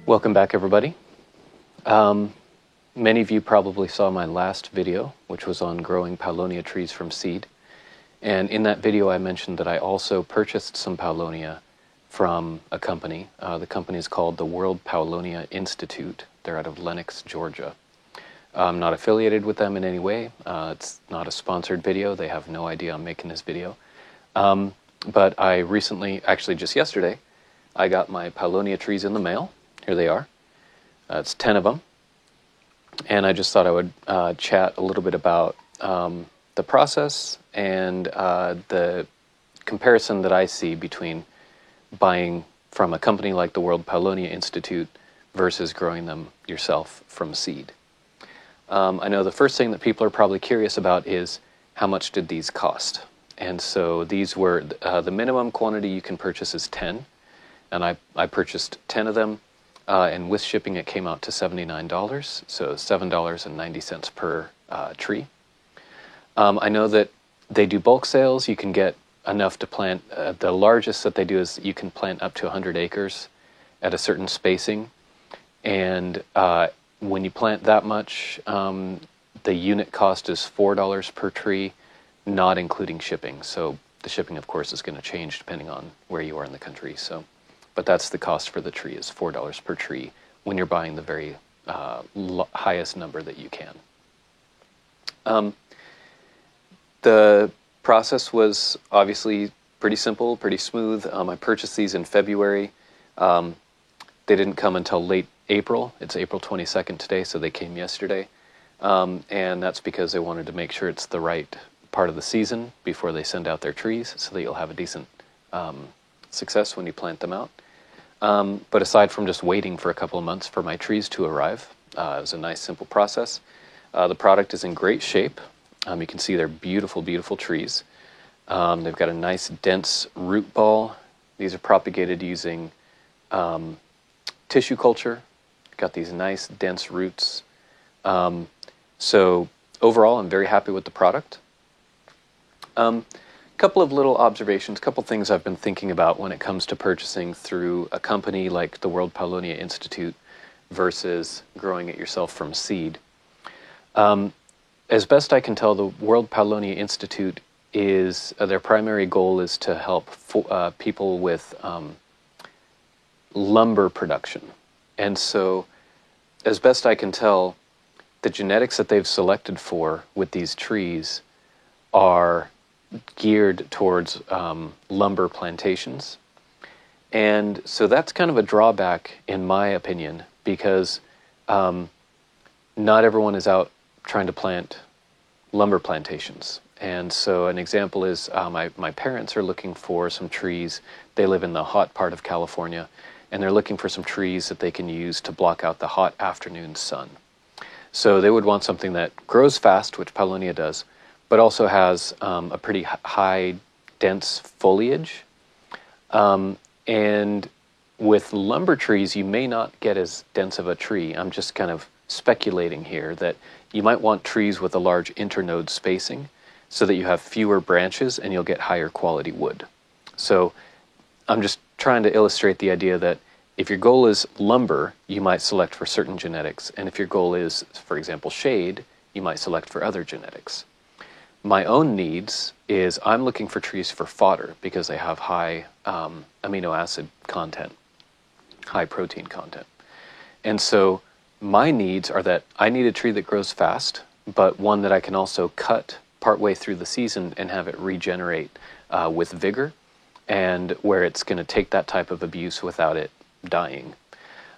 Welcome back, everybody. Many of you probably saw my last video, which was on growing Paulownia trees from seed. And in that video, I mentioned that I also purchased some Paulownia from a company. The company is called the World Paulownia Institute. They're out of Lenox, Georgia. I'm not affiliated with them in any way. It's not a sponsored video. They have no idea I'm making this video. But I recently, actually just yesterday, I got my Paulownia trees in the mail. Here they are. It's 10 of them. And I just thought I would chat a little bit about the process and the comparison that I see between buying from a company like the World Paulownia Institute versus growing them yourself from seed. I know the first thing that people are probably curious about is how much did these cost? And so these were, the minimum quantity you can purchase is 10. And I purchased 10 of them. And with shipping, it came out to $79, so $7.90 per tree. I know that they do bulk sales. You can get enough to plant. The largest that they do is you can plant up to 100 acres at a certain spacing. And when you plant that much, the unit cost is $4 per tree, not including shipping. So the shipping, of course, is going to change depending on where you are in the country. But that's the cost for the tree, is $4 per tree when you're buying the very highest number that you can. The process was obviously pretty simple, pretty smooth. I purchased these in February. They didn't come until late April. It's April 22nd today, so they came yesterday. And that's because they wanted to make sure it's the right part of the season before they send out their trees, so that you'll have a decent success when you plant them out. But aside from just waiting for a couple of months for my trees to arrive, it was a nice, simple process. The product is in great shape. You can see they're beautiful, beautiful trees. They've got a nice, dense root ball. These are propagated using tissue culture. Got these nice, dense roots. So overall, I'm very happy with the product. Couple of little observations, couple things I've been thinking about when it comes to purchasing through a company like the World Paulownia Institute versus growing it yourself from seed. As best I can tell, the World Paulownia Institute is, their primary goal is to help people with lumber production. And so, as best I can tell, the genetics that they've selected for with these trees are geared towards lumber plantations. And so that's kind of a drawback, in my opinion, because not everyone is out trying to plant lumber plantations. And so an example is my parents are looking for some trees. They live in the hot part of California, and they're looking for some trees that they can use to block out the hot afternoon sun. So they would want something that grows fast, which Paulownia does, but also has a pretty high, dense foliage. And with lumber trees, you may not get as dense of a tree. I'm just kind of speculating here that you might want trees with a large internode spacing so that you have fewer branches and you'll get higher quality wood. So I'm just trying to illustrate the idea that if your goal is lumber, you might select for certain genetics. And if your goal is, for example, shade, you might select for other genetics. My own needs is I'm looking for trees for fodder because they have high amino acid content, high protein content. And so my needs are that I need a tree that grows fast, but one that I can also cut partway through the season and have it regenerate with vigor, and where it's going to take that type of abuse without it dying.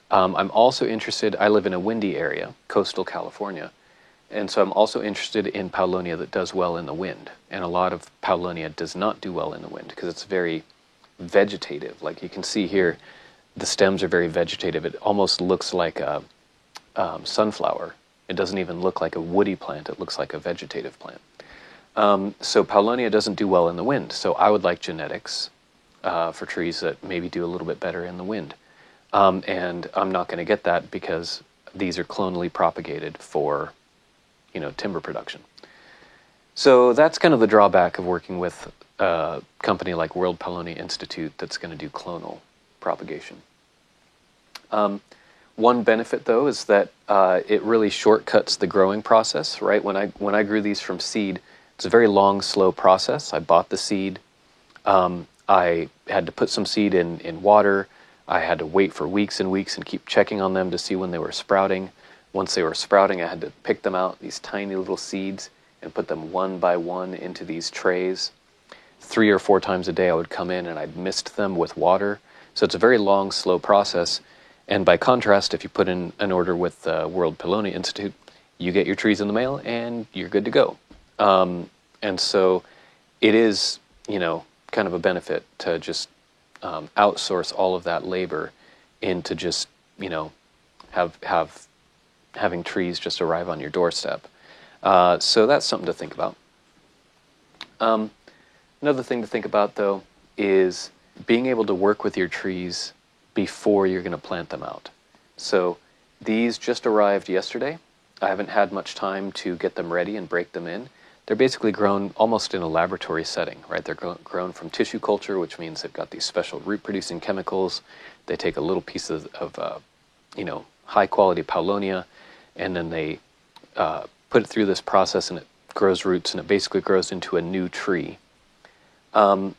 I'm also interested, I live in a windy area, coastal California, and so I'm also interested in Paulownia that does well in the wind. And a lot of Paulownia does not do well in the wind because it's very vegetative. Like you can see here, the stems are very vegetative. It almost looks like a sunflower. It doesn't even look like a woody plant. It looks like a vegetative plant. So Paulownia doesn't do well in the wind. So I would like genetics for trees that maybe do a little bit better in the wind. And I'm not going to get that because these are clonally propagated for timber production. So that's kind of the drawback of working with a company like World Paulownia Institute that's going to do clonal propagation. One benefit, though, is that it really shortcuts the growing process, right? When I grew these from seed, it's a very long, slow process. I bought the seed. I had to put some seed in water. I had to wait for weeks and weeks and keep checking on them to see when they were sprouting. Once they were sprouting, I had to pick them out, these tiny little seeds, and put them one by one into these trays. 3 or 4 times a day I would come in and I'd mist them with water. So it's a very long, slow process. And by contrast, if you put in an order with the World Paulownia Institute, you get your trees in the mail and you're good to go. And so it is, you know, kind of a benefit to just outsource all of that labor into just, you know, having trees just arrive on your doorstep. So that's something to think about. Another thing to think about, though, is being able to work with your trees before you're going to plant them out. So these just arrived yesterday. I haven't had much time to get them ready and break them in. They're basically grown almost in a laboratory setting, right? They're grown from tissue culture, which means they've got these special root-producing chemicals. They take a little piece of you know, high-quality Paulownia, and then they put it through this process, and it grows roots, and it basically grows into a new tree. And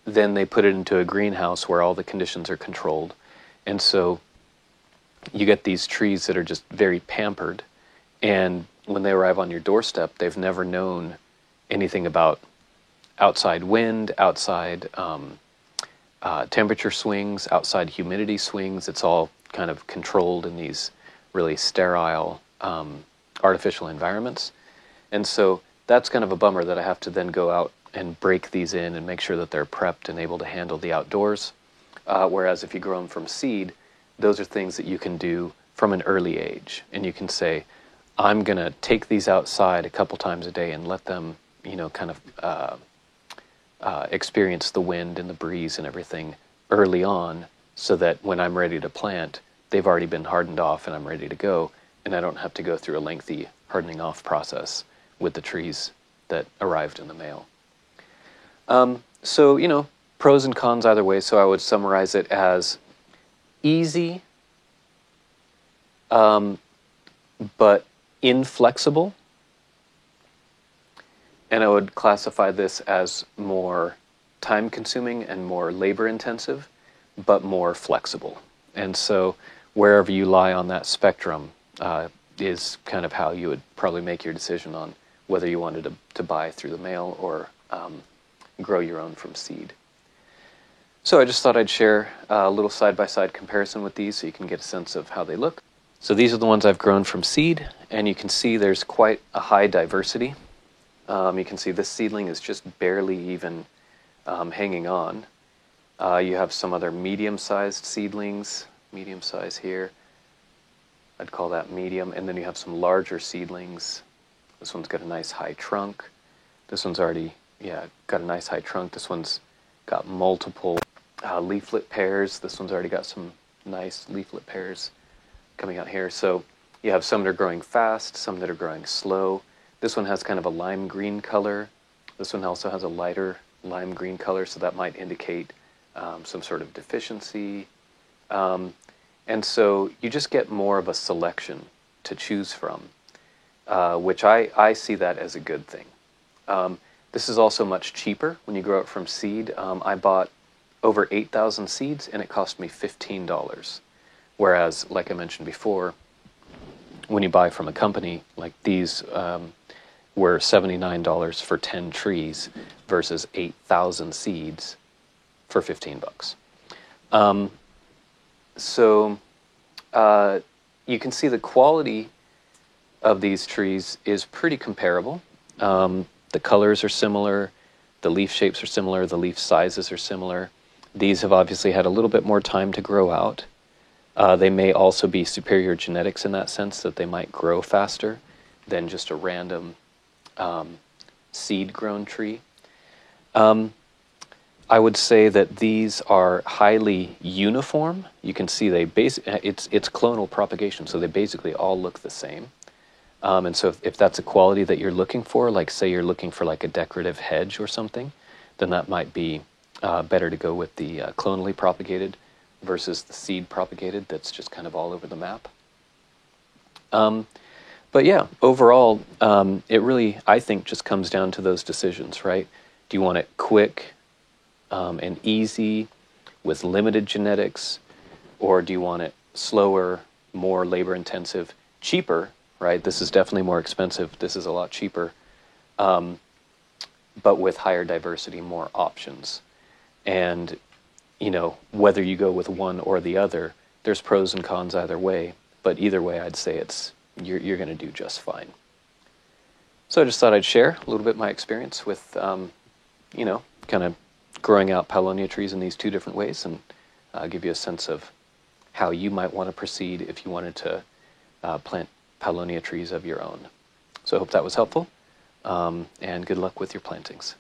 then they put it into a greenhouse where all the conditions are controlled. And so you get these trees that are just very pampered. And when they arrive on your doorstep, they've never known anything about outside wind, outside temperature swings, outside humidity swings. It's all kind of controlled in these really sterile artificial environments. And so that's kind of a bummer that I have to then go out and break these in and make sure that they're prepped and able to handle the outdoors. Whereas if you grow them from seed, those are things that you can do from an early age. And you can say, I'm going to take these outside a couple times a day and let them, you know, kind of experience the wind and the breeze and everything early on, so that when I'm ready to plant, they've already been hardened off and I'm ready to go, and I don't have to go through a lengthy hardening off process with the trees that arrived in the mail. So, you know, pros and cons either way, so I would summarize it as easy, but inflexible, and I would classify this as more time-consuming and more labor-intensive, but more flexible. And so wherever you lie on that spectrum is kind of how you would probably make your decision on whether you wanted to buy through the mail or grow your own from seed. So I just thought I'd share a little side-by-side comparison with these so you can get a sense of how they look. So these are the ones I've grown from seed, and you can see there's quite a high diversity. You can see this seedling is just barely even hanging on. You have some other medium-sized seedlings, medium size here. I'd call that medium. And then you have some larger seedlings. This one's got a nice high trunk. This one's already, yeah, got a nice high trunk. This one's got multiple leaflet pairs. This one's already got some nice leaflet pairs coming out here. So you have some that are growing fast, some that are growing slow. This one has kind of a lime green color. This one also has a lighter lime green color, so that might indicate some sort of deficiency. And so you just get more of a selection to choose from, which I see that as a good thing. This is also much cheaper when you grow it from seed. I bought over 8,000 seeds and it cost me $15. Whereas, like I mentioned before, when you buy from a company, like these were $79 for 10 trees versus 8,000 seeds for 15 bucks. So you can see the quality of these trees is pretty comparable. The colors are similar, the leaf shapes are similar, the leaf sizes are similar. These have obviously had a little bit more time to grow out. They may also be superior genetics in that sense, that they might grow faster than just a random seed-grown tree. I would say that these are highly uniform. You can see it's clonal propagation, so they basically all look the same. And so if that's a quality that you're looking for, like say you're looking for like a decorative hedge or something, then that might be better to go with the clonally propagated versus the seed propagated that's just kind of all over the map. But yeah, overall, it really, I think, just comes down to those decisions, right? Do you want it quick and easy with limited genetics, or do you want it slower, more labor intensive, cheaper, right? This is definitely more expensive. This is a lot cheaper, but with higher diversity, more options. And, you know, whether you go with one or the other, there's pros and cons either way. But either way, I'd say you're going to do just fine. So I just thought I'd share a little bit my experience with, you know, kind of growing out Paulownia trees in these two different ways, and give you a sense of how you might want to proceed if you wanted to plant Paulownia trees of your own. So I hope that was helpful, and good luck with your plantings.